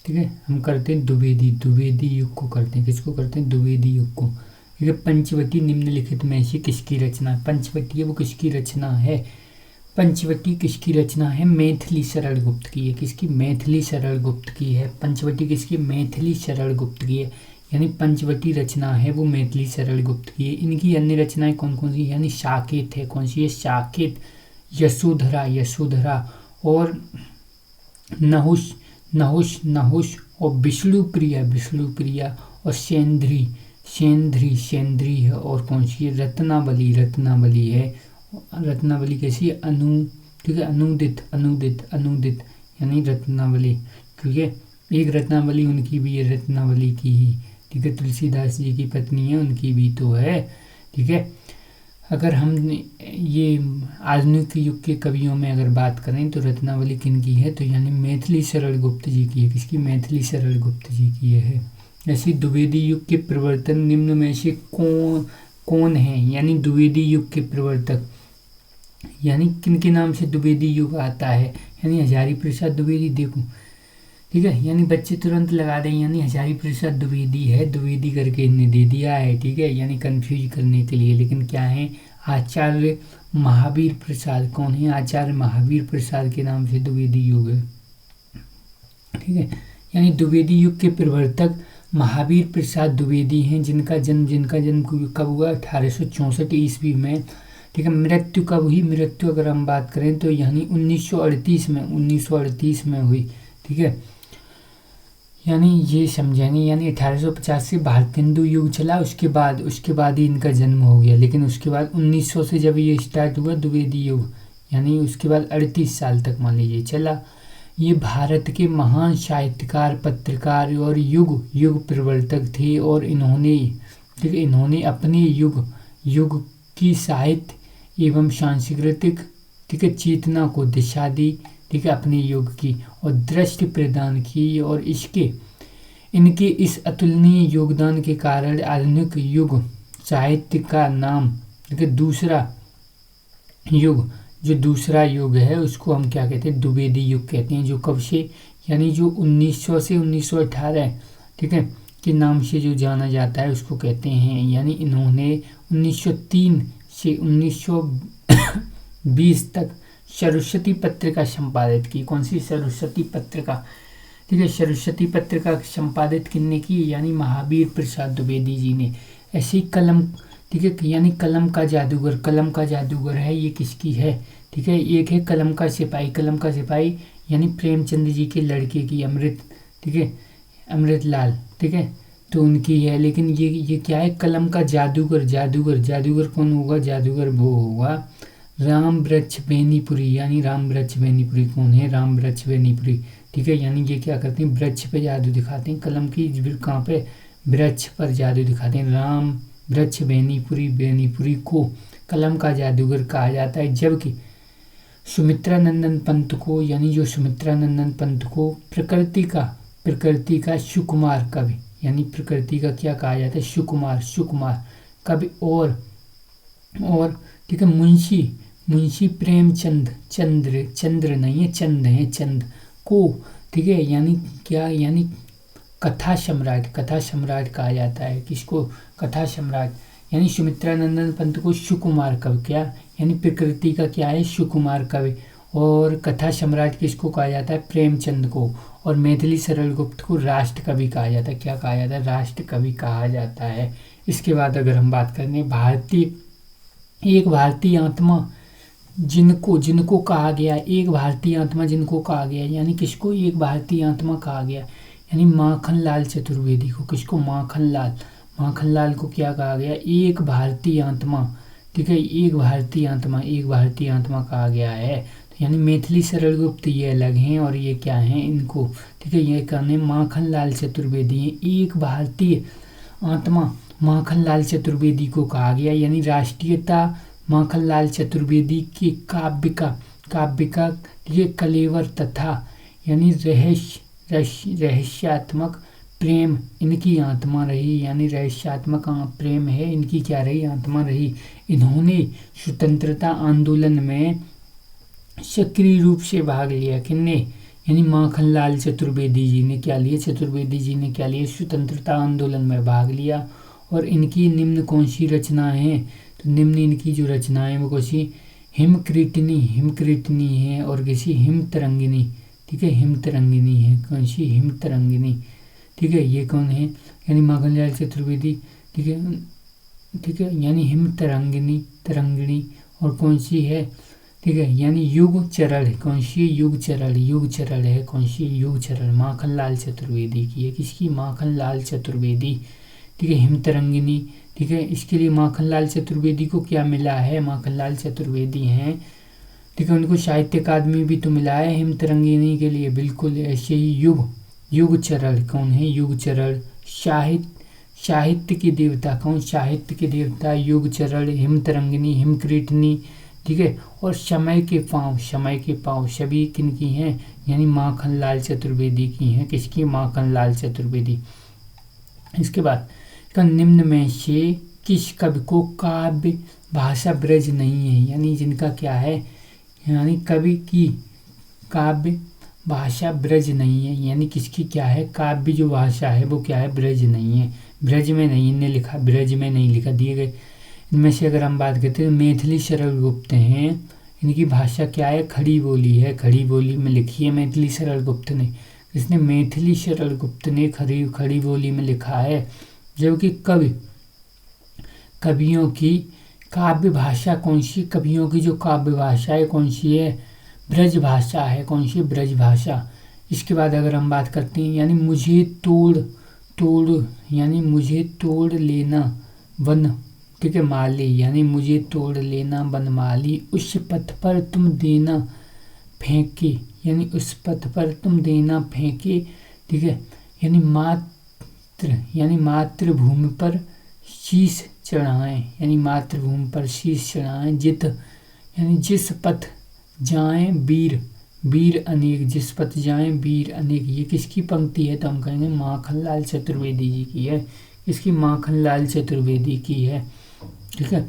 ठीक है। हम करते हैं द्विवेदी युग को करते हैं, किसको करते हैं, द्विवेदी युग को। ठीक है। पंचवटी निम्नलिखित में से किसकी रचना है, पंचवटी है वो किसकी रचना है, पंचवटी किसकी रचना है, मैथिली शरण गुप्त की है, किसकी, मैथिली शरण गुप्त की है। पंचवटी किसकी, मैथिली शरण गुप्त की है, यानी पंचवटी रचना है वो मैथिली शरण गुप्त की है। इनकी अन्य रचनाएं कौन कौन सी, यानी साकेत है, कौन सी है, साकेत, यशोधरा और नहुष और विष्णुप्रिया और सेंद्री है, और कौन सी है, रत्नावली है। रत्नावली कैसी है, ठीक है, अनुदित यानी रत्नावली, क्योंकि एक रत्नावली उनकी भी है, रत्नावली की ही, ठीक है, तुलसीदास जी की पत्नी है, उनकी भी तो है। ठीक है। अगर हम ये आधुनिक युग के कवियों में अगर बात करें तो रत्नावली किनकी है, तो यानी मैथिली शरण गुप्त जी की है, किसकी, मैथिली शरण गुप्त जी की है। ऐसी द्विवेदी युग के प्रवर्तन निम्न में से कौन है, यानी द्विवेदी युग के प्रवर्तक, यानी किन के नाम से द्विवेदी युग आता है, यानी हजारी प्रसाद द्विवेदी, देखो, ठीक है, यानी बच्चे तुरंत लगा दें, यानी हजारी प्रसाद द्विवेदी है, द्विवेदी करके इन्हें दे दिया है, ठीक है, यानी कंफ्यूज करने के लिए, लेकिन क्या है, आचार्य महावीर प्रसाद, कौन है, आचार्य महावीर प्रसाद के नाम से द्विवेदी युग है। ठीक है। यानी द्विवेदी युग के प्रवर्तक महावीर प्रसाद द्विवेदी हैं, जिनका जन्म कब हुआ, 1864 ईस्वी में। ठीक है। मृत्यु कब हुई, मृत्यु अगर हम बात करें तो यानी 1938 में हुई। ठीक है। यानी ये समझेंगे, यानी 1850 से भारत हिंदू युग चला, उसके बाद ही इनका जन्म हो गया, लेकिन उसके बाद 1900 से जब ये स्टार्ट हुआ द्विवेदी युग, यानी उसके बाद 38 साल तक मान लीजिए चला। ये भारत के महान साहित्यकार, पत्रकार और युग प्रवर्तक थे, और इन्होंने अपने युग की साहित्य एवं सांस्कृतिक, ठीक है, चेतना को दिशा दी, ठीक है, अपने युग की, और दृष्टि प्रदान की, और इनके इस अतुलनीय योगदान के कारण आधुनिक युग साहित्य का नाम, ठीक है, दूसरा युग है उसको हम क्या कहते हैं, द्विवेदी युग कहते हैं, जो कब से, यानी जो 1900 से 1918, ठीक है, के नाम से जो जाना जाता है उसको कहते हैं। यानी इन्होंने 1903 से 1920 तक सरस्वती पत्रिका संपादित की, कौन सी, सरस्वती पत्रिका, ठीक है, सरस्वती पत्रिका संपादित किसने की, यानी महावीर प्रसाद द्विवेदी जी ने। ऐसी कलम, ठीक है, यानी कलम का जादूगर है, ये किसकी है, ठीक है, एक है कलम का सिपाही यानी प्रेमचंद जी के लड़के की, अमृत, ठीक है, अमृतलाल, ठीक है, तो उनकी है। लेकिन ये क्या है, कलम का जादूगर कौन होगा, जादूगर वो होगा राम वृक्ष बेनीपुरी, यानी राम वृक्ष बेनीपुरी कौन है, राम वृक्ष बेनीपुरी, ठीक है। यानी ये क्या करते हैं, वृक्ष पे जादू दिखाते हैं, कलम की कहाँ पे, वृक्ष पर जादू दिखाते हैं। राम वृक्ष बेनीपुरी को कलम का जादूगर कहा जाता है, जबकि सुमित्रा नंदन पंत को, यानी जो सुमित्रा नंदन पंत को प्रकृति का सुकुमार कवि, यानी प्रकृति का क्या कहा जाता है, सुकुमार कवि, और ठीक है, मुंशी प्रेमचंद, चंद्र नहीं है, चंद को, ठीक है, यानी क्या, यानी कथा सम्राट कहा जाता है, किसको, कथा सम्राट, यानी सुमित्रा नंदन पंत को सुकुमार कवि, क्या, यानी प्रकृति का क्या है, सुकुमार कवि, और कथा सम्राट किसको कहा जाता है, प्रेमचंद को, और मैथिली शरण गुप्त को राष्ट्र कवि कहा जाता है, क्या कहा जाता है, राष्ट्र कवि कहा जाता है। इसके बाद अगर हम बात करें एक भारतीय आत्मा जिनको कहा गया, एक भारतीय आत्मा जिनको कहा गया, यानी किसको एक भारतीय आत्मा कहा गया, यानी माखनलाल चतुर्वेदी को, किसको, माखनलाल को क्या कहा गया, एक भारतीय आत्मा, ठीक है, एक भारतीय आत्मा कहा गया है। तो यानी मैथिली शरण गुप्त ये अलग हैं, और ये क्या हैं, इनको, ठीक है, ये कहने माखनलाल चतुर्वेदी हैं, एक भारतीय आत्मा माखनलाल चतुर्वेदी को कहा गया, यानी राष्ट्रीयता माखनलाल चतुर्वेदी की काव्य का ये कलेवर तथा यानी रहस्यात्मक प्रेम इनकी आत्मा रही, यानी रहस्यात्मक प्रेम है इनकी क्या रही, आत्मा रही। इन्होंने स्वतंत्रता आंदोलन में सक्रिय रूप से भाग लिया, किन्ने, यानी माखनलाल चतुर्वेदी जी ने क्या लिया, चतुर्वेदी जी ने क्या लिया, स्वतंत्रता आंदोलन में भाग लिया। और इनकी निम्न कौन सी रचना है, तो निम्न इनकी जो रचना है वो कौन सी, हिमकृतनी है और किसी हिमतरंगिनी, ठीक है, हिमतरंगिनी है, कौन सी, हिमतरंगिनी, ठीक है, ये कौन है, यानी माखनलाल चतुर्वेदी, ठीक है, ठीक है, यानी हिमतरंगिनी, तरंगिणी, और कौन सी है, ठीक है, यानी युग चरण, कौन सी, युग चरण है, कौन सी, युग चरण, माखनलाल चतुर्वेदी की है, किसकी, माखनलाल चतुर्वेदी, ठीक है, हिमतरंगिनी, ठीक है। इसके लिए माखनलाल चतुर्वेदी को क्या मिला है, माखनलाल चतुर्वेदी हैं, ठीक है, उनको साहित्य अकादमी भी तो मिला है हिमतरंगिनी के लिए, बिल्कुल। ऐसे ही युग चरण कौन है, युग चरण, साहित्य के देवता कौन, साहित्य के देवता युग चरण, हिमतरंगिनी, हिमकृतनी, ठीक है, और समय के पाँव सभी किनकी हैं, यानी माखनलाल चतुर्वेदी की हैं, किसकी, माखनलाल चतुर्वेदी। इसके बाद निम्न में से किस कवि को काव्य भाषा ब्रज नहीं है, यानी जिनका क्या है, यानी कवि की काव्य भाषा ब्रज नहीं है, यानी किसकी क्या है, काव्य जो भाषा है वो क्या है, ब्रज नहीं है, ब्रज में नहीं, इनने लिखा ब्रज में नहीं लिखा, दिए गए इनमें से अगर हम बात करते हैं मैथिली सरल गुप्त हैं, इनकी भाषा क्या है, खड़ी बोली है, खड़ी बोली में लिखी है मैथिली सरल गुप्त ने, इसने मैथिली सरल गुप्त ने खड़ी बोली में लिखा है। जबकि कवियों की काव्य भाषा कौन सी, कवियों की जो काव्य भाषा है कौन सी है, ब्रज भाषा है, कौन सी, ब्रज भाषा। इसके बाद अगर हम बात करते हैं, यानी मुझे तोड़ लेना वन, ठीक है, माली, यानी मुझे तोड़ लेना बनमाली, उस पथ पर तुम देना फेंके, यानी उस पथ पर तुम देना फेंके, ठीक है, यानी मातृभूमि पर शीश चढ़ाएं, यानी मातृभूमि पर शीश चढ़ाएं, यानी जिस पथ जाएं वीर अनेक, जिस पथ जाएं वीर अनेक, ये किसकी पंक्ति है, तो हम कहेंगे माखनलाल चतुर्वेदी जी की है, इसकी, माखनलाल चतुर्वेदी की है, ठीक है।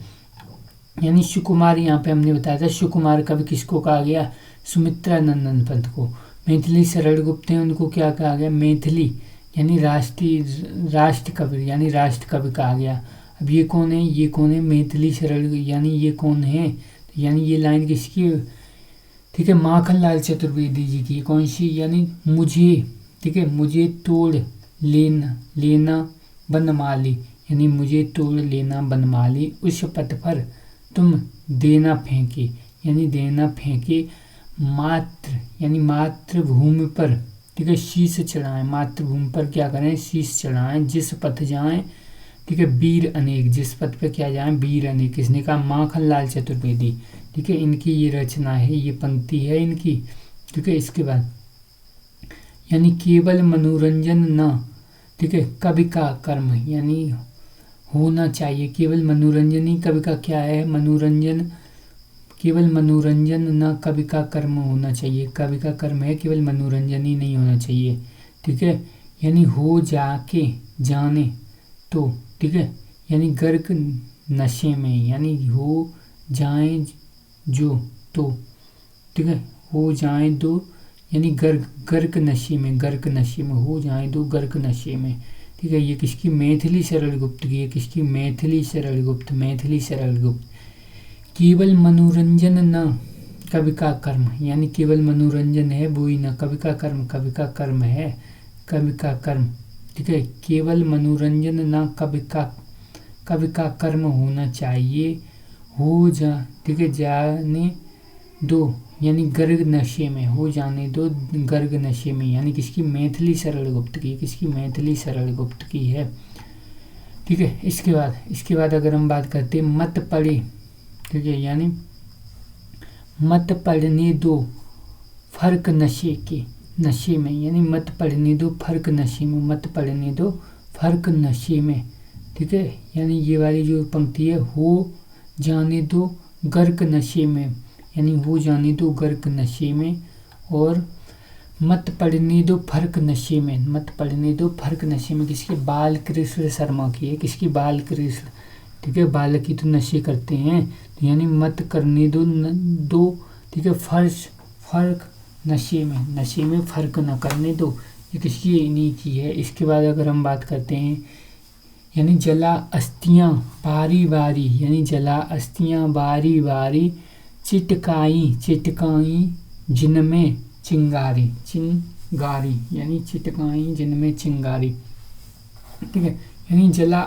यानी सुकुमार, यहाँ पे हमने बताया था सुकुमार कवि किसको कहा गया, सुमित्रा नंदन पंत को। मैथिली सरल गुप्त हैं, उनको क्या कहा गया, मैथिली यानी राष्ट्र कवि, यानी राष्ट्र कवि कहा गया। अब ये कौन है, मैथिली सरल, यानी ये कौन है, यानी ये लाइन किसकी, ठीक है, माखनलाल चतुर्वेदी जी की, कौन सी, यानी मुझे, ठीक है, मुझे तोड़ लेना बनमाली, यानी मुझे तोड़ लेना बनमाली, उस पथ पर तुम देना फेंके, यानी देना फेंके, यानी मातृभूमि पर, ठीक है, शीश चढ़ाएं, मातृभूमि पर क्या करें, शीश चढ़ाएं, जिस पथ जाएं, ठीक है, वीर अनेक, जिस पथ पे क्या जाएं, वीर अनेक, किसने कहा, माखनलाल चतुर्वेदी, ठीक है, इनकी ये रचना है, ये पंक्ति है इनकी, ठीक है। इसके बाद यानी केवल मनोरंजन न, ठीक है, कवि का कर्म, यानी होना चाहिए, केवल मनोरंजन ही कवि का क्या है, मनोरंजन, केवल मनोरंजन न कवि का कर्म होना चाहिए, कवि का कर्म है केवल मनोरंजन ही नहीं होना चाहिए, ठीक है, यानी हो जाके जाने तो, ठीक है, यानी गर्क नशे में, यानी हो जाए जो तो, ठीक है, हो जाए दो, यानी गर्क नशे में हो जाए दो, गर्क नशे में, ठीक है। ये किसकी, मैथिली सरल गुप्त की है, किसकी, मैथिली सरल गुप्त। केवल मनोरंजन न कवि का कर्म, यानी केवल मनोरंजन है वो ही न कवि का कर्म, कवि का कर्म है, कवि का कर्म, ठीक है, केवल मनोरंजन न कवि का कर्म होना चाहिए, ठीक है, जाने दो, यानी गर्ग नशे में, हो जाने दो गर्ग नशे में, यानी किसकी, मैथिली सरल गुप्त की, किसकी, मैथिली सरल गुप्त की है, ठीक है। इसके बाद अगर हम बात करते हैं मत पढ़े, ठीक है, यानी मत पढ़ने दो फर्क नशे में, यानी मत पढ़ने दो फर्क नशे में, मत पढ़ने दो फर्क नशे में, ठीक है, यानी ये वाली जो पंक्ति है, हो जाने दो गर्क नशे में, यानी हो जाने दो गर्क नशे में, और मत पढ़ने दो फर्क नशे में, मत पढ़ने दो फर्क नशे में, किसके, बाल कृष्ण शर्मा की है, किसकी, बाल कृष्ण, ठीक है, बालक ही तो नशे करते हैं, तो यानी मत करने दो, ठीक है, फर्क नशे में फर्क न करने दो, ये किसकी इन्हीं की है। इसके बाद अगर हम बात करते हैं यानी जला अस्थियां बारी बारी, यानी जला अस्थियां बारी बारी, चिटकाई जिनमें चिंगारी, यानी चिटकाई जिनमें चिंगारी। ठीक है, यानी जला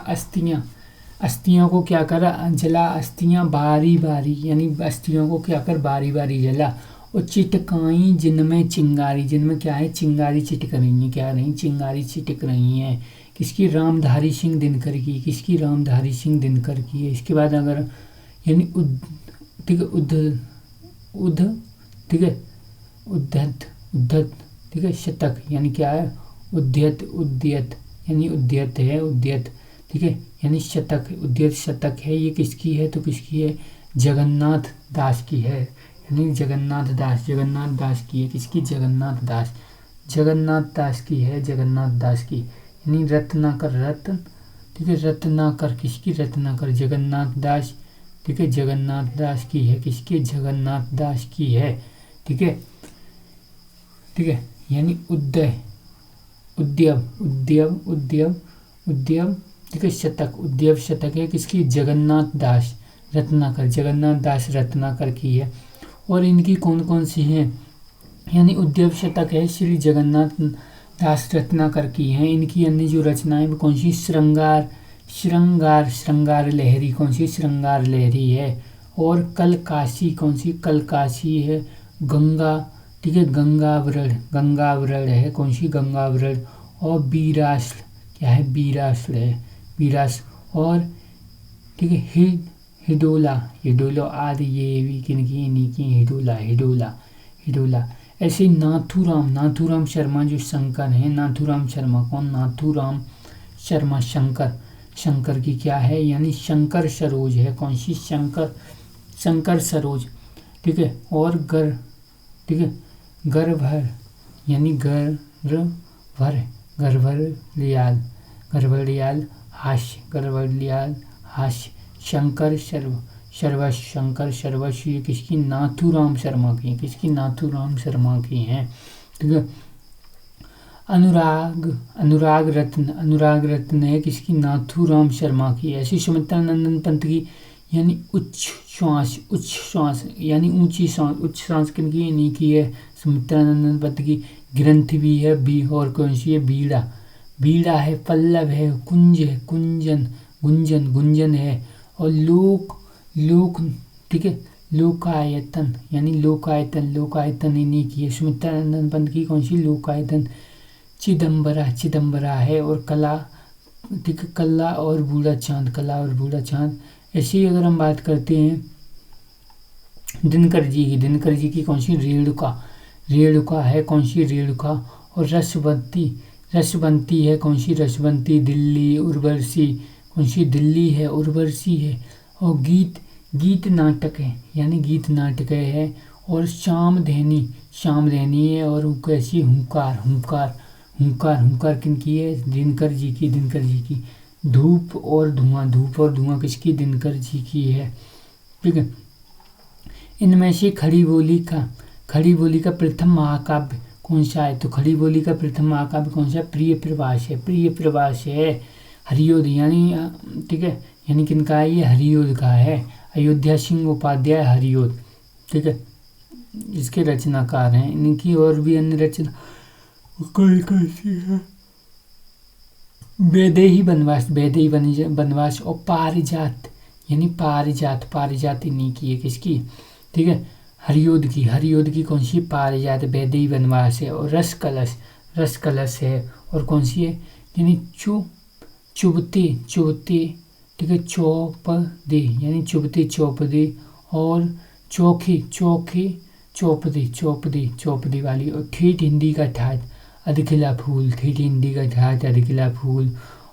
अस्थियों को क्या करा, जला अस्थियां बारी बारी, यानी अस्थियों को क्या कर बारी बारी जला, और चिटकाई जिनमें चिंगारी, जिनमें क्या है चिंगारी चिटक रही है, क्या रही चिंगारी चिटक रही है। किसकी, रामधारी सिंह दिनकर की, किसकी, रामधारी सिंह दिनकर की है। इसके बाद अगर यानी ठीक है ठीक है उद्धत, ठीक है शतक, यानी क्या है उद्यत यानी उद्यत है, उद्यत। ठीक है, यानी शतक, उद्यत शतक है, ये किसकी है तो किसकी है, जगन्नाथ दास की है, यानी जगन्नाथ दास की है, किसकी, जगन्नाथ दास की है, जगन्नाथ दास की। यानी रत्नाकर, रत्न, ठीक है रत्नाकर, किसकी, रत्नाकर, जगन्नाथ दास, ठीक है जगन्नाथ दास की है, किसकी, जगन्नाथ दास की है। ठीक है, यानी उद्यव, ठीक है शतक, उद्यव शतक है, किसकी, जगन्नाथ दास रत्नाकर की है। और इनकी कौन कौन सी हैं, यानी उद्यव शतक है श्री जगन्नाथ दास रत्नाकर की हैं। इनकी अन्य जो रचनाएं वो कौन सी, श्रृंगार लहरी, कौन सी, श्रृंगार लहरी है। और कलकाशी, कौन सी, कलकाशी है। गंगा, ठीक है गंगावरण है, कौन सी, गंगावरण। और वीरास्त्र, क्या है, वीरास्त्र है, वीरास्त्र। और ठीक है हिडोला आदि, ये भी किनकी, इन्हीं की, हिडोला। ऐसे नाथूराम शर्मा जो शंकर हैं, नाथूराम शर्मा कौन, नाथूराम शर्मा शंकर की क्या है, यानी शंकर सरोज है, कौन सी, शंकर सरोज। ठीक है, और ठीक है गर्भर, यानी गर्भलियाल हास्य, शंकर सर्वस्व, ये किसकी, नाथूराम शर्मा की, किसकी, नाथूराम शर्मा की हैं। ठीक है, अनुराग रत्न है, किसकी, नाथूराम शर्मा की। ऐसी सुमित्रानंदन पंत की यानी उच्च श्वास यानी ऊंची सांस किनकी, इन्हीं की है, सुमित्रानंदन पंत की। ग्रंथ भी है बी, और कौन सी है, बीड़ा है, पल्लव है, कुंज है, गुंजन है। और लोक, ठीक है लोकायतन, यानी लोकायतन इन्हीं की है, सुमित्रानंदन पंत की, कौन सी, लोकायतन। चिदम्बरा है। और कला, ठीक है कला और बूढ़ा चांद। ऐसे ही अगर हम बात करते हैं दिनकर जी की कौन सी, रेणुका है, कौन सी, रेणुका। और रसवंती है, कौन सी, रसवंती। दिल्ली उर्वशी, कौन सी, दिल्ली है, उर्वशी है। और गीत नाटक है, यानी गीत नाटक है। और श्यामधेनी है। और कैसी, हुंकार किनकी है, दिनकर जी की। धूप और धुआं किसकी, दिनकर जी की है। ठीक है, इनमें से खड़ी बोली का प्रथम महाकाव्य कौन सा है, तो खड़ी बोली का प्रथम महाकाव्य कौन सा है, प्रिय प्रवास है। हरियोध, यानी ठीक है, यानी किनका है, ये हरियोध का है। अयोध्या सिंह उपाध्याय हरियोध, ठीक है, इसके रचनाकार हैं। इनकी और भी अन्य रचना कैसी है, वैदेही वनवास और पारिजात, यानी पारिजात इन्हीं की है, किसकी, ठीक है, हरियोध की कौन सी, पारिजात। वैदेही वनवास है। और रस कलश है। और कौन सी है, यानी चुबते, ठीक है चौपदे, यानी चौपदे। और चौपदे वाली। और ठेठ हिंदी का ठाठ अधखिला फूल।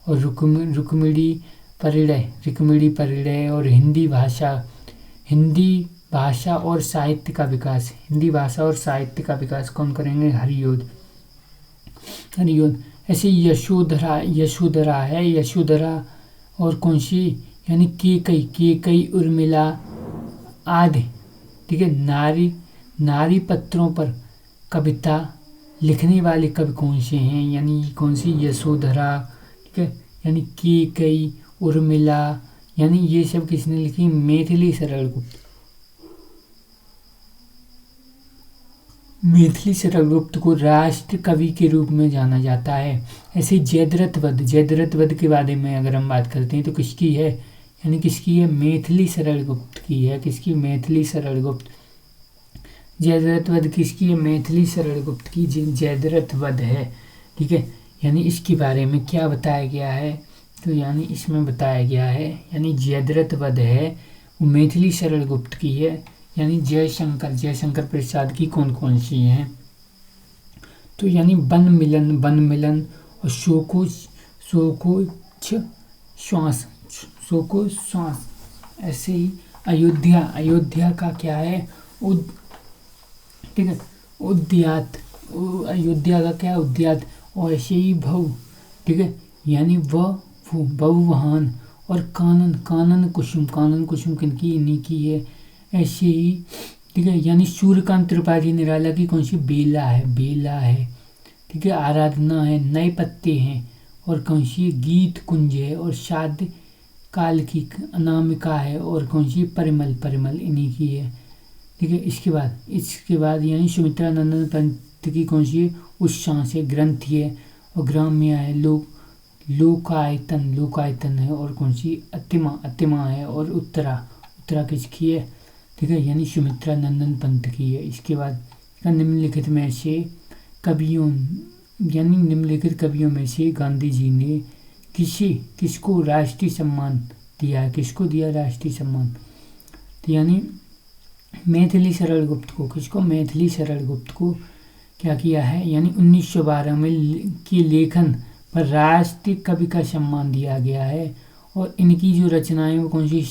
और रुक्मिणी परिणय। और हिंदी भाषा और साहित्य का विकास कौन करेंगे, हरियोध। ऐसे यशोधरा है, यशोधरा। और कौन सी, यानी केकई उर्मिला आदि, ठीक है, नारी पत्रों पर कविता लिखने वाले कवि कौन से हैं, यानी कौन सी, यशोधरा, ठीक है, यानी कैकेयी, उर्मिला, यानी ये सब किसने लिखी, मैथिली शरण गुप्त। मैथिली शरण गुप्त को राष्ट्र कवि के रूप में जाना जाता है। ऐसे जयद्रथ वध के बारे में अगर हम बात करते हैं तो किसकी है, यानी किसकी है, मैथिली शरण गुप्त की है। किसकी, मैथिली शरण गुप्त। जयद्रथ वध किसकी है, मैथिली शरण गुप्त की जयद्रथ वध है, ठीक है। यानी इसके बारे में क्या बताया गया है, तो यानी इसमें बताया गया है, यानी जयद्रथ वध है वो मैथिली शरण गुप्त की है। यानी जयशंकर प्रसाद की कौन कौन सी हैं, तो यानी वन मिलन और शोको श्वास। ऐसे ही अयोध्या का क्या है, ठीक है, अयोध्या का क्या है, उद्यात। और ऐसे ही भव, ठीक है, यानी बहुवहान। और कानन कुसुम किनकी, इन्हीं की है। ऐसे ही, ठीक है, यानी सूर्यकांत त्रिपाठी निराला की कौन सी, बेला है, ठीक है, आराधना है, नए पत्ते हैं, और कौन सी, गीत कुंज है, और शाद काल की अनामिका है, और कौन सी, परिमल इन्हीं की है, ठीक है। इसके बाद यानी सुमित्रा नंदन पंत की कौन सी है, उच्चांश है, ग्रंथि है, और ग्राम्य है, लोकायतन है, और कौन सी, अतिमा है, और उत्तरा किसकी है, ठीक है, यानी सुमित्रा नंदन पंत की है। इसके बाद निम्नलिखित में से कवियों में से गांधी जी ने किसको राष्ट्रीय सम्मान दिया है, किसको दिया राष्ट्रीय सम्मान, तो यानी मैथिली शरण गुप्त को। किसको, मैथिली शरण गुप्त को क्या किया है, यानी 1912 में के लेखन पर राष्ट्रीय कवि का सम्मान दिया गया है। और इनकी जो रचनाएं वो कौन सी,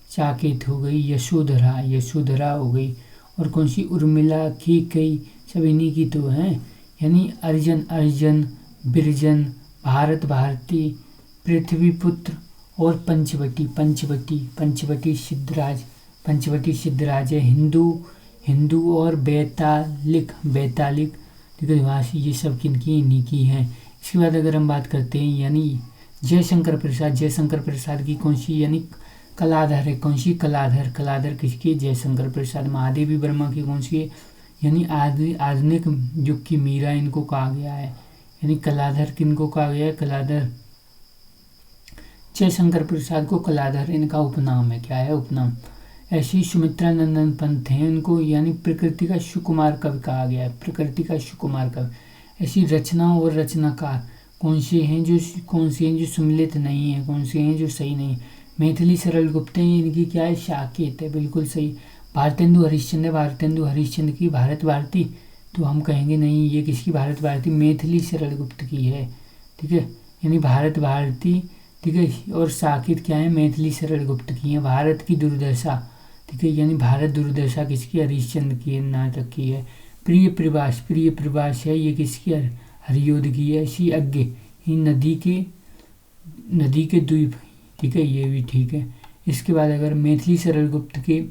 साकेत हो गई, यशोधरा हो गई, और कौन सी, उर्मिला, कैकेयी, सब इन्हीं की तो हैं। यानी अर्जन, बिरजन, भारती, पृथ्वीपुत्र, और पंचवटी सिद्धराज है। हिंदू और बैतालिक, ठीक है, भाषी, ये सब किनकी, इन्हीं की हैं। इसके बाद अगर हम बात करते हैं, यानी जयशंकर प्रसाद की कौन सी, यानी कलाधर है। कौन सी, कलाधर किसकी, जयशंकर प्रसाद। महादेवी वर्मा की कौन सी है, यानी आधुनिक युग की मीरा इनको कहा गया है। यानी कलाधर किनको कहा गया है, कलाधर जयशंकर प्रसाद को कलाधर इनका उपनाम है, क्या है, उपनाम। ऐसी सुमित्रा नंदन पंत हैं, उनको यानी प्रकृति का सुकुमार कवि कहा गया है, प्रकृति का सुकुमार कवि। ऐसी रचना और रचनाकार कौन से हैं जो सम्मिलित नहीं है, कौन से हैं जो सही नहीं। मैथिली शरण गुप्त हैं, इनकी क्या है, साकेत है, बिल्कुल सही। भारतेंदु हरिश्चंद्र की भारत भारती, तो हम कहेंगे नहीं, ये किसकी, भारत भारती, मैथिली शरण गुप्त की है, ठीक है, यानी भारत भारती, ठीक है, और साकेत क्या है, मैथिली शरण गुप्त की है। भारत की दुर्दशा, ठीक है, यानी भारत दुर्दशा किसकी, हरिश्चंद्र की नाटक की है। प्रिय प्रवास है, ये किसकी, हरियोध की है। सी अज्ञे, नदी के द्वीप, ठीक है, ये भी ठीक है। इसके बाद अगर मैथिली शरण गुप्त के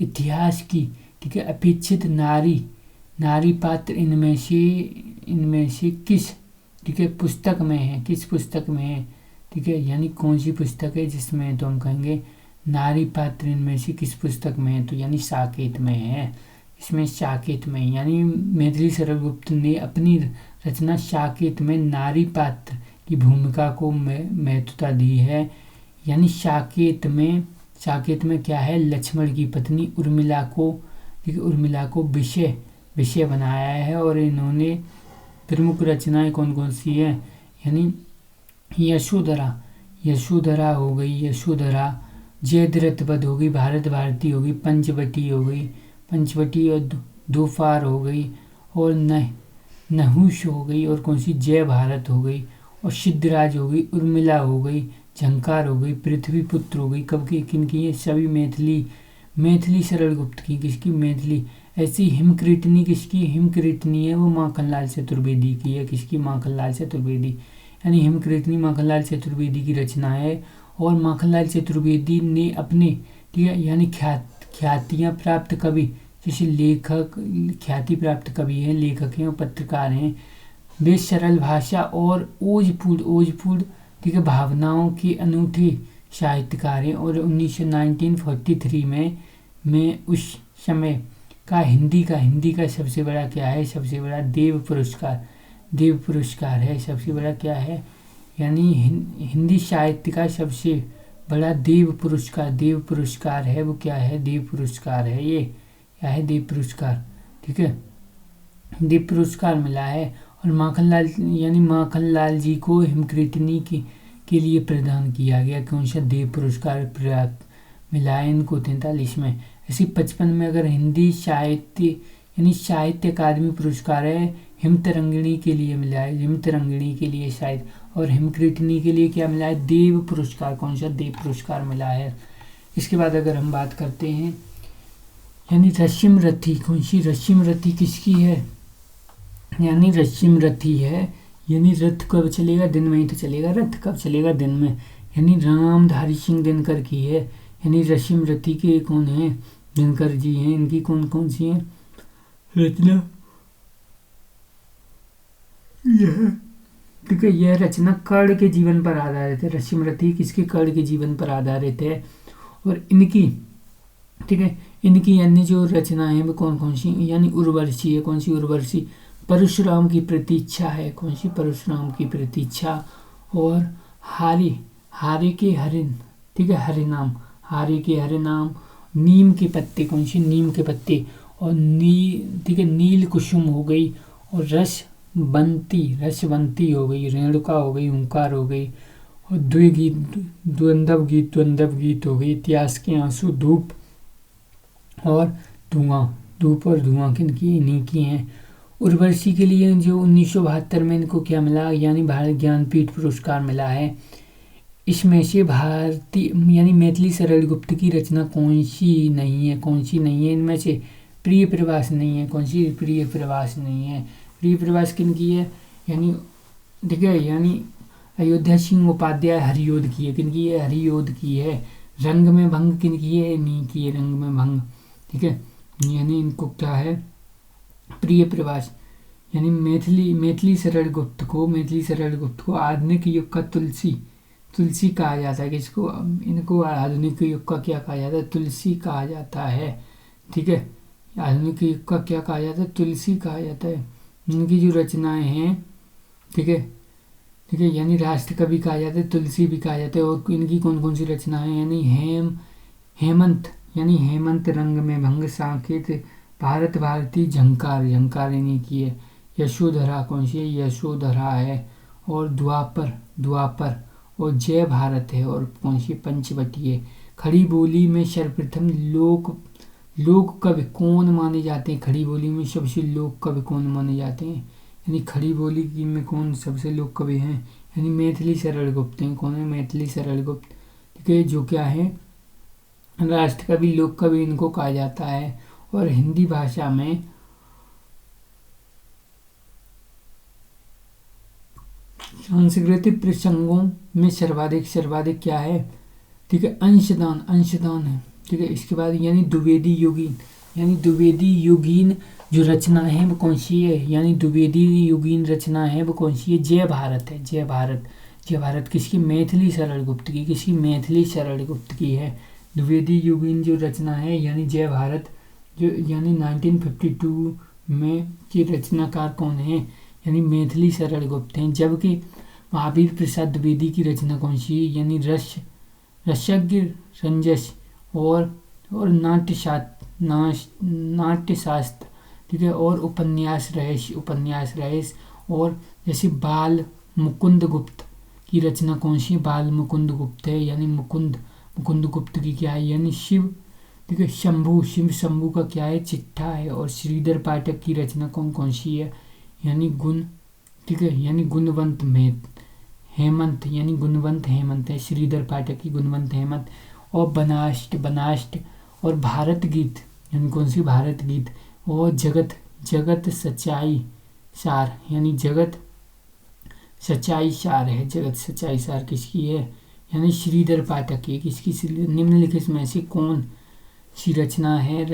इतिहास की, ठीक है, अपेक्षित नारी पात्र इनमें से किस, ठीक है, पुस्तक में है, ठीक है, यानी कौन सी पुस्तक है जिसमें, तो हम कहेंगे नारी पात्र इनमें से किस पुस्तक में है, तो यानी साकेत में है, इसमें साकेत में। यानी मैथिली शरण गुप्त ने अपनी रचना साकेत में नारी पात्र की भूमिका को महत्वता दी है। यानी साकेत में क्या है, लक्ष्मण की पत्नी उर्मिला को विषय बनाया है। और इन्होंने प्रमुख रचनाएं कौन कौन सी है, यानी यशोधरा हो गई, जयद्रथ वध हो गई, भारत भारती हो गई, पंचवटी और दोफार हो गई, और नहुष हो गई, और कौन सी, जय भारत हो गई, और सिद्धराज हो गई, उर्मिला हो गई, झंकार हो गई, पृथ्वीपुत्र हो गई। कब की, किनकी है, सभी मैथिली शरण गुप्त की। किसकी, मैथिली। ऐसी हिमकृतनी किसकी, हिमकृतनी है वो माखनलाल चतुर्वेदी की है। किसकी, माखनलाल चतुर्वेदी। यानी हिमकृतनी माखनलाल चतुर्वेदी की रचना है। और माखनलाल चतुर्वेदी ने अपने, ठीक है, यानी ख्यातियाँ प्राप्त कवि जैसे लेखक, ख्याति प्राप्त कवि हैं, लेखक हैं और पत्रकार हैं। वे सरल भाषा और ओजपूर्ण ठीक है भावनाओं के अनूठे साहित्यकार हैं। और 1943 में उस समय का हिंदी का सबसे बड़ा क्या है, सबसे बड़ा देव पुरस्कार है। सबसे बड़ा क्या है, यानी हिंदी साहित्य का सबसे बड़ा देव पुरस्कार है। वो क्या है, देव पुरस्कार है। ये क्या है, देव पुरस्कार, ठीक है, देव पुरस्कार मिला है। और माखनलाल जी को हिमकृतनी के लिए प्रदान किया गया। कौन सा देव पुरस्कार प्राप्त मिला है इनको 43 में। ऐसे 55 में अगर हिंदी साहित्य अकादमी पुरस्कार है, हिमतरंगिणी के लिए मिला है, हिमतरंगिणी के लिए शायद, और हिमकृतनी के लिए क्या मिला है, देव पुरस्कार। कौन सा, देव पुरस्कार मिला है। इसके बाद अगर हम बात करते हैं यानी रश्मि रथी, कौन सी रश्मि रथी किसकी है, यानी रश्मि रथी है, यानी रथ कब चलेगा, दिन में ही तो चलेगा, रथ कब चलेगा, दिन में, यानी रामधारी सिंह दिनकर की है। यानी रश्मि रथी के कौन है, दिनकर जी हैं। इनकी कौन कौन सी है रचना, यह ठीक है, यह रचना कर्ण के जीवन पर आधारित है। रश्मि रथी किसके, कर्ण के जीवन पर आधारित है। और इनकी ठीक है, इनकी अन्य जो रचना है वो कौन कौन सी, यानी उर्वशी है। कौन सी, उर्वशी। परशुराम की प्रतीक्षा है। कौन सी, परशुराम की प्रतीक्षा। और हारे के हरिन, ठीक है, हरिनाम, हारे के हरिनाम। नीम के पत्ते, कौन सी, नीम के पत्ते। और ठीक है, नील कुसुम हो गई। और रसवंती हो गई, रेणुका हो गई, ओंकार हो गई। और द्वंद्व गीत हो गई। इतिहास के आंसू, धूप और धुआं किनकी, इन्हीं की हैं। उर्वशी के लिए जो 1972 में इनको क्या मिला, यानी भारत ज्ञानपीठ पुरस्कार मिला है। इसमें से भारतीय यानी मैथिली सरल गुप्त की रचना कौन सी नहीं है, इनमें से प्रिय प्रवास नहीं है। कौन सी, प्रिय प्रवास नहीं है। प्रिय प्रवास किनकी है, यानी ठीक है, यानी अयोध्या सिंह उपाध्याय हरियोध की है। किनकी है, हरियोध की है। रंग में भंग किनकी है, इन्हीं की है, रंग में भंग, ठीक है, यानी इनको क्या है, प्रिय प्रवास। यानी मैथिली सरल गुप्त को आधुनिक युग का तुलसी कहा जाता है। किसको, इनको आधुनिक युग का क्या कहा जाता है, तुलसी कहा जाता है, ठीक है, आधुनिक युग का क्या कहा जाता है, तुलसी कहा जाता है। इनकी जो रचनाएं हैं, ठीक है, यानी राष्ट्र कवि कहा जाता है, तुलसी भी कहा जाता है। और इनकी कौन कौन सी रचनाएं, यानी हेमंत, रंग में भंग, साकेत, भारत भारती, झंकार इन्हीं की है। यशोधरा, कौन सी है, यशोधरा है। और द्वापर और जय भारत है। और कौन सी, पंचवटी है। खड़ी बोली में सर्वप्रथम लोक कवि कौन माने जाते हैं, खड़ी बोली में सबसे लोक कवि कौन माने जाते हैं, यानी खड़ी बोली की में कौन सबसे लोक कवि हैं, यानी मैथिली सरल गुप्त हैं। कौन है, मैथिली सरल गुप्त, ठीक है, जो क्या है, राष्ट्र कवि, लोक कवि इनको कहा जाता है। और हिंदी भाषा में सांस्कृतिक प्रसंगों में सर्वाधिक क्या है, ठीक है, अंशदान है, ठीक है। इसके बाद यानी द्विवेदी योगीन जो रचना है वो कौन सी है, यानी द्विवेदी योगीन रचना है वो कौन सी है, जय भारत किसकी, मैथिली सरल गुप्त की, किसकी, मैथिली सरल गुप्त की है। द्विवेदी योगीन जो रचना है यानी जय भारत, जो यानी 1952 में की रचनाकार कौन है, यानी मैथिली सरल गुप्त हैं। जबकि महावीर प्रसाद द्विवेदी की रचना कौन सी है, यानी रसज्ञ रंजस और नाट्यशास्त्र, ठीक है, और उपन्यास रहस्य। और जैसे बाल मुकुंद गुप्त की रचना कौन सी है, बाल मुकुंद गुप्त है, यानी मुकुंद गुप्त की क्या है, यानी शिव, ठीक है, शंभू का क्या है, चिट्ठा है। और श्रीधर पाठक की रचना कौन सी है, यानी ठीक है, यानी गुणवंत हेमंत, यानी गुणवंत हेमंत है श्रीधर पाठक की, गुणवंत हेमंत। और बनाष्ट और भारत गीत, यानी कौन सी, भारत गीत। और जगत सच्चाई सार, यानी जगत सच्चाई सार किसकी है, यानी श्रीधर पाठक की। किसकी, निम्नलिखित में से कौन सी रचना है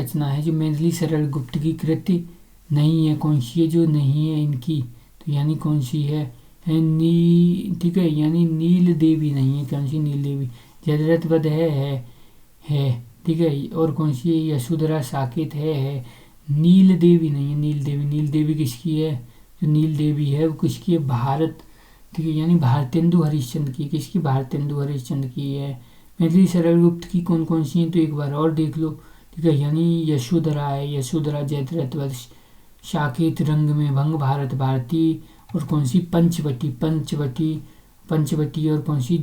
जो मैथिली सरल गुप्त की कृति नहीं है। कौन सी है जो नहीं है इनकी, तो यानी कौन सी है ठीक है, यानी नील देवी नहीं है। कौन सी नील देवी, जयद्रथ वध है ठीक है। और कौन सी है यशोधरा साकेत है। नील देवी नहीं है, नील देवी किसकी है, जो नील देवी है वो किसकी है, भारत, ठीक है, यानी भारतेंदु हरिश्चंद्र की। किसकी, भारतेंदु हरिश्चंद्र की है। मैथिली सरल गुप्त की कौन कौन सी हैं, तो एक बार और देख लो, ठीक है, यानी यशोधरा है, यशोधरा, जयद्रथ वध, साकेत, रंग में भंग, भारत भारती, और कौन सी पंचवटी, और कौन सी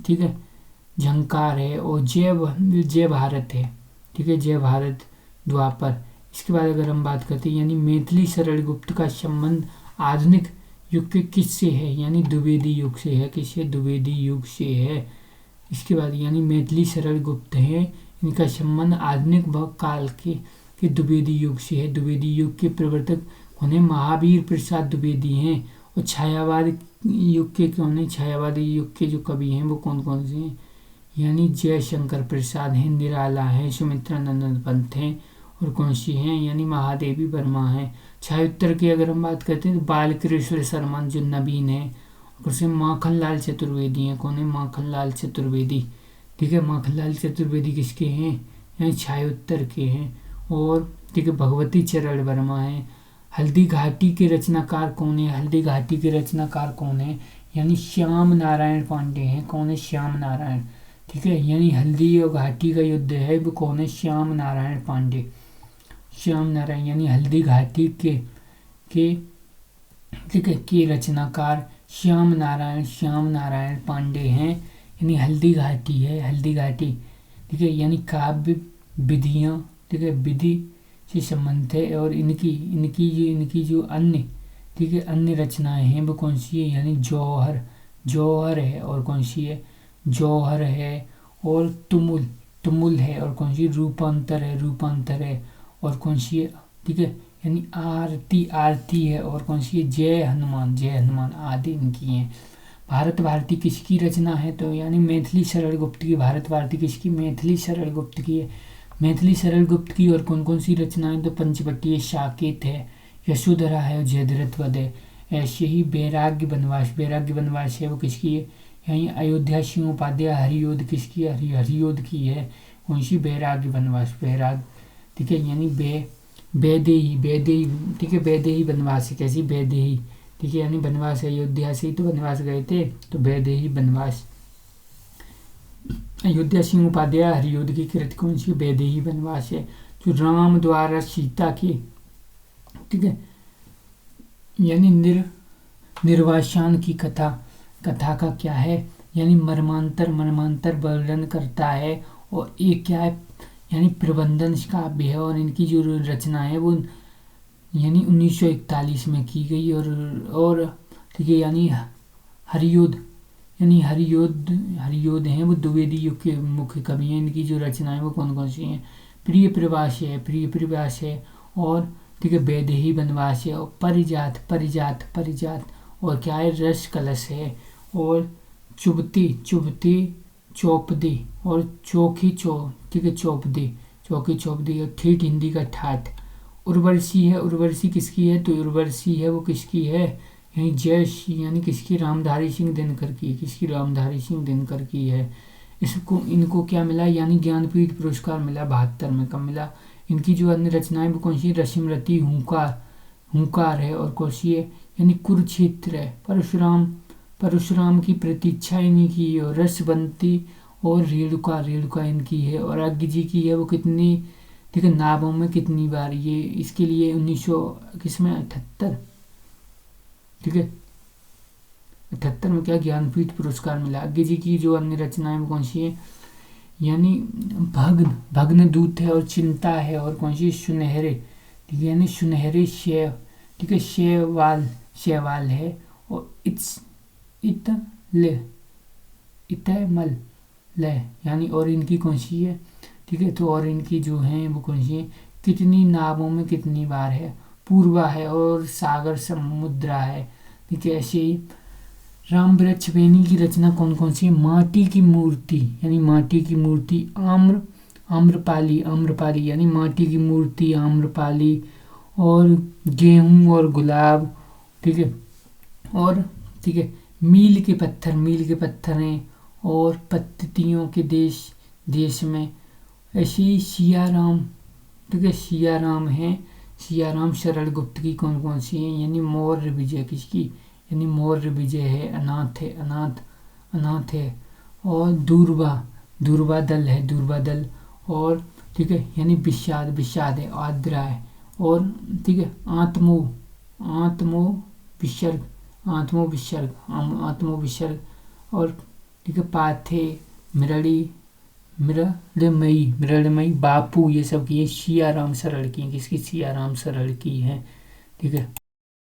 ठीक है झंकार है, और जय भारत है, ठीक है, जय भारत द्वापर। इसके बाद अगर हम बात करते हैं, यानी मैथिली सरल गुप्त का संबंध आधुनिक युग के किससे है, यानी द्विवेदी युग से है। किससे, द्विवेदी युग से है। इसके बाद यानी मैथिली सरल गुप्त है, इनका संबंध आधुनिक काल के द्विवेदी युग से है। द्विवेदी युग के प्रवर्तक कौन है, महावीर प्रसाद द्विवेदी हैं। और छायावाद युग के कौन है, छायावादी युग के जो कवि हैं वो कौन कौन से हैं, यानी जयशंकर प्रसाद हैं, निराला है, सुमित्रा नंदन पंत हैं, और कौन सी हैं, यानी महादेवी वर्मा है। छायोत्तर की अगर हम बात करते हैं तो बालकृष्ण शर्मा जो नवीन है, और माखनलाल चतुर्वेदी हैं। कौन है, माखनलाल चतुर्वेदी, ठीक है, माखनलाल चतुर्वेदी किसके हैं, यानी छायोत्तर के हैं। और ठीक है, भगवती चरण वर्मा है। हल्दी घाटी के रचनाकार कौन है, हल्दी घाटी के रचनाकार कौन है, यानी श्याम नारायण पांडे हैं। कौन है, श्याम नारायण, ठीक है, यानी हल्दी और घाटी का युद्ध है वो कौन है, श्याम नारायण पांडे, श्याम नारायण, यानी हल्दी घाटी के ठीक है के रचनाकार श्याम नारायण पांडे हैं। यानी हल्दी घाटी है, हल्दी घाटी, ठीक है, यानी काव्य विधियाँ, ठीक है, विधि से संबंधित है। और इनकी जो अन्य, ठीक है, अन्य रचनाएं हैं वो कौन सी है, यानी जौहर है, और कौन सी है, जौहर है, और तुमुल है, और कौन सी रूपांतर है, और कौन सी है, ठीक है, यानी आरती है, और कौन सी है, जय हनुमान आदि इनकी हैं। भारत भारती किसकी रचना है, तो यानी मैथिली सरल गुप्त की। भारत भारती किसकी, मैथिली सरल गुप्त की है। मैथिली सरल गुप्त की और कौन कौन सी रचनाएं, तो पंचवटी है, साकेत है, यशोधरा है, और जयद्रथ वध है। ऐसे ही वैराग्य वनवास है वो किसकी है, यहीं अयोध्या सिंहोपाध्याय हरियोध किसकी है, हरियोध की है। कौन सी, वैराग्य वनवास, ठीक है, यानी वैदेही, ठीक है, वैदेही वनवास है। कैसी, वैदेही, ठीक है, यानी वनवास अयोध्या से ही तो वनवास गए थे, तो वैदेही वनवास। अयोध्या सिंह उपाध्याय हरियोध की कृति कौन सी, वैदेही वनवास है। जो राम द्वारा सीता की, ठीक है, यानी निर्वासन की कथा का क्या है, यानी मर्मांतर वर्णन करता है। और एक क्या है, यानी प्रबंधन काव्य है। और इनकी जो रचना है वो यानी 1941 में की गई। और ठीक है, यानी हरियोध हैं वो द्विवेदी युग के मुख्य कवि हैं। इनकी जो रचनाएं वो कौन कौन सी हैं, प्रिय प्रवास है, और ठीक है, वैदेही वनवास है, और परिजात, और क्या है, रस कलश है, और चुभती चौपदी, और ठीक है, चौकी चौपदी, और ठेठ हिंदी का ठाठ। उर्वशी किसकी है, तो उर्वशी है वो किसकी है, यानी यानी किसकी, रामधारी सिंह दिनकर की है। इनको क्या मिला, यानी ज्ञानपीठ पुरस्कार मिला 72 में। कब मिला। इनकी जो अन्य रचनाएं वो कौन सी, रश्मिरति, हुंकार है, और कौन सी है, यानी कुरुक्षेत्र है, परशुराम की प्रतीक्षा इन्हीं की है, और रसवंती, और रेणुका इनकी है। और अज्ञ जी की है वो कितनी, ठीक है, नाभों में कितनी बार, ये इसके लिए 1978, ठीक है, 78 में क्या ज्ञानपीठ पुरस्कार मिला। अज्ञ जी की जो अन्य रचनाएं वो कौन सी है, यानी भग्न दूत है, और चिंता है, और कौन सी, सुनहरे, ठीक है, यानी सुनहरे शैव, ठीक है, शैवाल है, और इतमल यानी, और इनकी कौन सी है, ठीक है, तो और इनकी जो है वो कौन सी है, कितनी नावों में कितनी बार है, पूर्वा है, और सागर समुद्रा है, ठीक है। ऐसे ही राम वृक्ष बेनी की रचना कौन कौन सी है, माटी की मूर्ति, यानी माटी की मूर्ति, आम्रपाली, आम्रपाली यानी माटी की मूर्ति आम्रपाली, और गेहूं और गुलाब, ठीक है। और ठीक है, मील के पत्थर, मील के पत्थर हैं, और पत्तियों के देश, देश में। ऐसे ही सिया राम, ठीक है, सिया राम है, सिया राम शरण गुप्त की कौन कौन सी है, यानी मौर्य विजय किसकी, यानी मौर्य विजय है, अनाथ है, अनाथ, अनाथ है। और दूरबा, दूरबा दल है, दूरबा दल। और ठीक है, यानी विषाद, विषाद है, आद्रा है। और ठीक है, आत्मो, आत्मो विसर्ग, आत्मो विसर्ग, आत्मो विसर्ग। और ठीक है, पाथे, मृड़ी, मृडमयी, मृडमयी, बापू, ये सब की सिया राम शरण की, किसकी, सिया राम शरण की है, ठीक है।